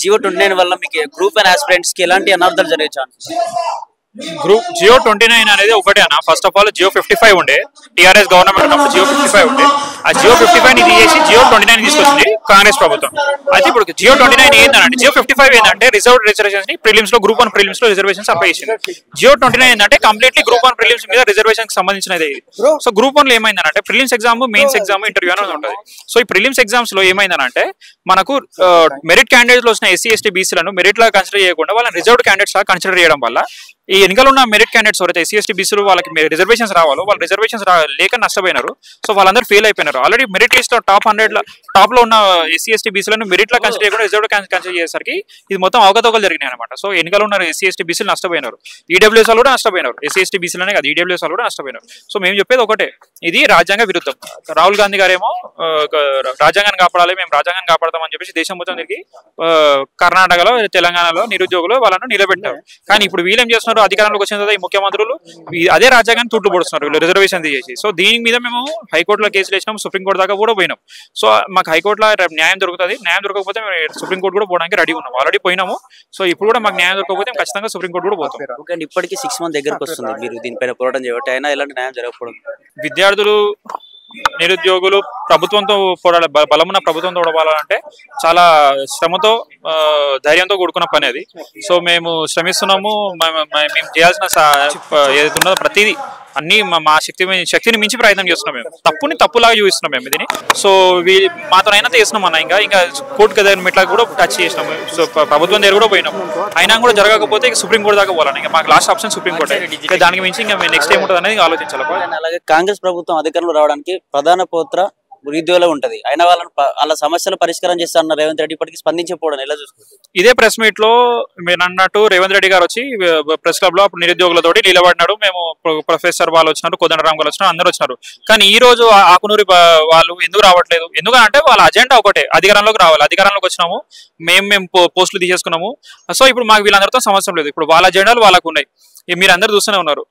జియో 29 వల్ల మీకు group and aspirants కి ఎలాంటి అనర్థాలు జరిగే ఛాన్స్? గ్రూప్ జియో 29 అనేది ఒకటే అన్న. ఫస్ట్ ఆఫ్ ఆల్ జియో 55 ఉండే, టీఆర్ఎస్ గవర్నమెంట్ ఉన్నప్పుడు జియో 55 ఉండే. ఆ జియో 55 ని తీసేసి జియో 29 తీసుకొచ్చింది కాంగ్రెస్ ప్రభుత్వం. అయితే ఇప్పుడు జియో 29 ఏంటంటే, జియో 55 ఏంటంటే రిజర్వేషన్స్ ని ప్రిలిమ్స్ లో గ్రూప్ 1 ప్రిలిమ్స్ లో రిజర్వేషన్స్ అప్లై చేసింది. జియో 29 ఏంటంటే కంప్లీట్లీ గ్రూప్ 1 ప్రిలిమ్స్ మీద రిజర్వేషన్ కి సంబంధించినది. సో గ్రూప్ 1 లో ఏమైందంటే prelims exam, mains exam, interview అనేది ఉంటుంది. సో ఈ ప్రిలిమ్స్ ఎగ్జామ్స్ లో ఏమైందనంటే మనకు మెరిట్ క్యాండిడేట్స్ లో వచ్చిన ఎస్సీ ఎస్టీ బీసీలను మెరిట్ లా కన్సిడర్ చేయకుండా వాళ్ళని రిజర్వ్డ్ క్యాండిడేట్స్ లా కన్సిడర్ చేయడం వల్ల ఈ ఎన్నికలు ఉన్న మెరిట్ క్యాండిడేట్స్ ఎవరైతే ఎస్సీ ఎస్టీ బీసీలు వాళ్ళకి రిజర్వేషన్స్ రావాలో వాళ్ళు రిజర్వేషన్స్ లేక నష్టపోయినారు. సో వాళ్ళందరూ ఫెయిల్ అయిపోయినారు. ఆల్రెడీ మెరిట్ లిస్ట్ లో టాప్ 100 టాప్ లో ఉన్న ఎస్సీ ఎస్టీ బీసీలను మెరిట్ లా కన్సిడర్ చేయకుండా రిజర్వ్డ్ కన్సిడర్ చేసేసరికి ఇది మొత్తం అవకతవకలు జరిగినాయి అనమాట. సో ఎన్నికలు ఉన్న ఎస్సీ ఎస్టీ బీసీలు నష్టపోయినారు, ఈడబ్ల్యూఎస్ కూడా నష్టపోయినారు, ఎస్సీ ఎస్టీ బీసీలనే కాదు ఈడబ్ల్యూఎస్ కూడా నష్టపోయినారు. సో మేము చెప్పేది ఒకటే, ఇది రాజ్యాంగ విరుద్ధం. రాహుల్ గాంధీ గారేమో రాజ్యాంగాన్ని కాపాడాలి, మేము రాజ్యాంగాన్ని కాపాడతామని చెప్పేసి దేశం మొత్తం తిరిగి కర్ణాటకలో, తెలంగాణలో నిరుద్యోగులు వాళ్ళను నిలబెట్టారు. కానీ ఇప్పుడు వీళ్ళేం చేస్తున్నారు, అధికారంలోకి వచ్చిన తర్వాత ఈ ముఖ్యమంత్రులు అదే రాజ్యాంగాన్ని తూట్లు పొడుస్తున్నారు వీళ్ళు రిజర్వేషన్ చేసి. సో దీని మీద మేము హైకోర్టులో కేసులు వేసినాం, సుప్రీంకోర్టు దాకా కూడా పోయినాం. సో మాకు హైకోర్టులో న్యాయం దొరుకుతుంది. న్యాయం దొరకకపోతే మేము సుప్రీంకోర్టు కూడా పోవడానికి రెడీ ఉన్నాం, ఆల్రెడీ పోయినాము. సో ఇప్పుడు కూడా మాకు న్యాయం దొరకకపోతే ఖచ్చితంగా సుప్రీంకోర్టు కూడా పోతాం. ఓకే, ఇప్పటికీ 6 months దగ్గరకు వస్తుంది మీరు దీనిపైన పోరాటం చేయబట్టి, అయినా ఎలాంటి న్యాయం జరగకపోవడం? విద్యార్థులు, నిరుద్యోగులు ప్రభుత్వంతో పోరాడాలి, బలమున్న ప్రభుత్వంతో పోరాడాలంటే చాలా శ్రమతో, ధైర్యంతో కూడుకున్న పని అది. సో మేము శ్రమిస్తున్నాము. మేము చేయాల్సిన ఏదైతే ఉన్నదో ప్రతిదీ అన్ని మా శక్తిని మించి ప్రయత్నం చేస్తున్నాం. మేము తప్పుని తప్పులాగా చూపిస్తున్నాం మేము దీన్ని. సో మాతో అయినా చేస్తున్నాం అన్న. ఇంకా కోర్టు కదా మెట్లా కూడా టచ్ చేసినాము. సో ప్రభుత్వం దగ్గర కూడా పోయినాము. అయినా కూడా జరగకపోతే ఇక సుప్రీంకోర్టు దాకా పోవాలని. ఇంకా మాకు లాస్ట్ ఆప్షన్ సుప్రీంకోర్టు. దానికి మించి ఇంకా నెక్స్ట్ ఏం ఉంటుంది అనేది ఆలోచించాలి. అలాగే కాంగ్రెస్ ప్రభుత్వం అధికారంలో రావడానికి ప్రధాన పాత్ర నిరుద్యోగులే ఉంటది. అయినా వాళ్ళ సమస్యలు పరిష్కారం చేస్తారన్న రేవంత్ రెడ్డి ఇప్పటికీ స్పందించకపోవడం ఎలా చూసుకుంటారు? ఇదే ప్రెస్ మీట్ లో మీరు అన్నట్టు రేవంత్ రెడ్డి గారు వచ్చి ప్రెస్ క్లబ్ లో అప్పుడు నిరుద్యోగులతోటి నిలబడినాడు. మేము ప్రొఫెసర్ వాళ్ళు వచ్చినారు, కోదండరామ్ గారు వచ్చినారు, అందరూ వచ్చినారు. కానీ ఈ రోజు ఆకునూరి వాళ్ళు ఎందుకు రావట్లేదు? ఎందుకంటే వాళ్ళ అజెండా ఒకటే, అధికారంలోకి రావాలి. అధికారంలోకి వచ్చినాము, మేము పోస్టులు తీసేసుకున్నాము. సో ఇప్పుడు మాకు వీళ్ళందరితో సమస్య లేదు. ఇప్పుడు వాళ్ళ అజెండాలు వాళ్ళకు ఉన్నాయి, మీరు అందరూ చూస్తూనే ఉన్నారు.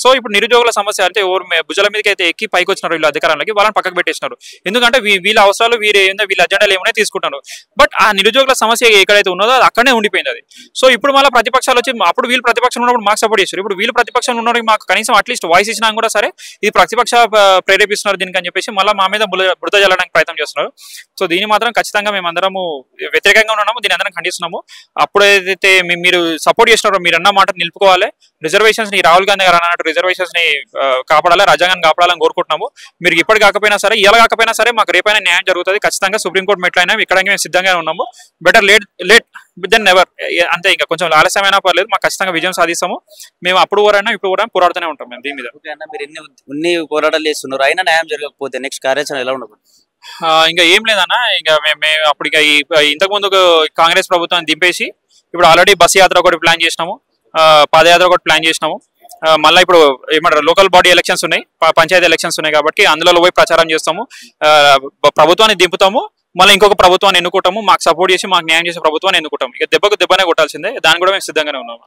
సో ఇప్పుడు నిరుద్యోగుల సమస్య అంటే ఎవరు భుజాల మీదకి అయితే ఎక్కి పైకి వచ్చినారు వీళ్ళు అధికారంలోకి, వాళ్ళని పక్కకు పెట్టేసినారు. ఎందుకంటే వీళ్ళ అవసరాలు వీళ్ళ అజెండాలు ఏమైనా తీసుకుంటున్నారు. బట్ ఆ నిరుద్యోగుల సమస్య ఎక్కడైతే ఉన్నదో అది అక్కడనే ఉండిపోయింది అది. సో ఇప్పుడు మళ్ళీ ప్రతిపక్షాలు వచ్చి అప్పుడు వీళ్ళు ప్రతిపక్షం ఉన్నప్పుడు మాకు సపోర్ట్ చేస్తారు. ఇప్పుడు వీళ్ళు ప్రతిపక్షం ఉన్నప్పుడు మాకు కనీసం అట్లీస్ట్ వాయిస్ ఇచ్చినా కూడా సరే ఇది ప్రతిపక్ష ప్రేరేపిస్తున్నారు దీనికి అని చెప్పేసి మళ్ళీ మా మీద బురద జల్లడానికి ప్రయత్నం చేస్తున్నారు. సో దీన్ని మాత్రం ఖచ్చితంగా మేము అందరము వ్యతిరేకంగా ఉన్నాము, దీని అందరం ఖండిస్తున్నాము. అప్పుడు ఏదైతే మీరు సపోర్ట్ చేస్తున్నారో మీరు అన్న మాట నిలుపుకోవాలి. రిజర్వేషన్స్ ని రాహుల్ గాంధీ గారు అన్నట్టు రిజర్వేషన్స్ ని కాపాడాలి, రాజ్యాంగాన్ని కాపాడాలని కోరుకుంటున్నాము. మీరు ఇప్పటి కాకపోయినా సరే, ఇలా కాకపోయినా సరే మాకు రేపైనా న్యాయం జరుగుతుంది. ఖచ్చితంగా సుప్రీంకోర్టు మెట్లైనా ఇక్కడ మేము సిద్ధంగా ఉన్నాము. Better late than never. అంతే, ఇంకా కొంచెం ఆలస్యమైనా పర్లేదు, మాకు ఖచ్చితంగా విజయం సాధిస్తాము. మేము అప్పుడు పోరాడినా ఇప్పుడు కూడా పోరాడుతూనే ఉంటాం మేము దీని మీద. మీరు ఎన్ని పోరాటాలు చేస్తున్నారు, అయినా న్యాయం జరగకపోతే నెక్స్ట్ కార్యాచరణ ఎలా ఉండదు? ఇంకా ఏం లేదన్న. ఇంకా మేము అప్పుడు ఇక ఇంతకు ముందు కాంగ్రెస్ ప్రభుత్వాన్ని దింపేసి ఇప్పుడు ఆల్రెడీ బస్ యాత్ర ఒకటి ప్లాన్ చేసినాము, పాదయాత్ర ఒకటి ప్లాన్ చేసినాము. మళ్ళీ ఇప్పుడు ఏమంటారు లోకల్ బాడీ ఎలక్షన్స్ ఉన్నాయి, పంచాయతీ ఎలక్షన్స్ ఉన్నాయి కాబట్టి అందులో పోయి ప్రచారం చేస్తాము. ప్రభుత్వాన్ని దింపుతాము, మళ్ళీ ఇంకొక ప్రభుత్వాన్ని ఎన్నుకుంటాము. మాకు సపోర్ట్ చేసి మాకు న్యాయం చేసే ప్రభుత్వాన్ని ఎన్నుకుంటాము. ఇక దెబ్బకు దెబ్బనే కొట్టాల్సిందే, దాన్ని కూడా మేము సిద్ధంగానే ఉన్నాము.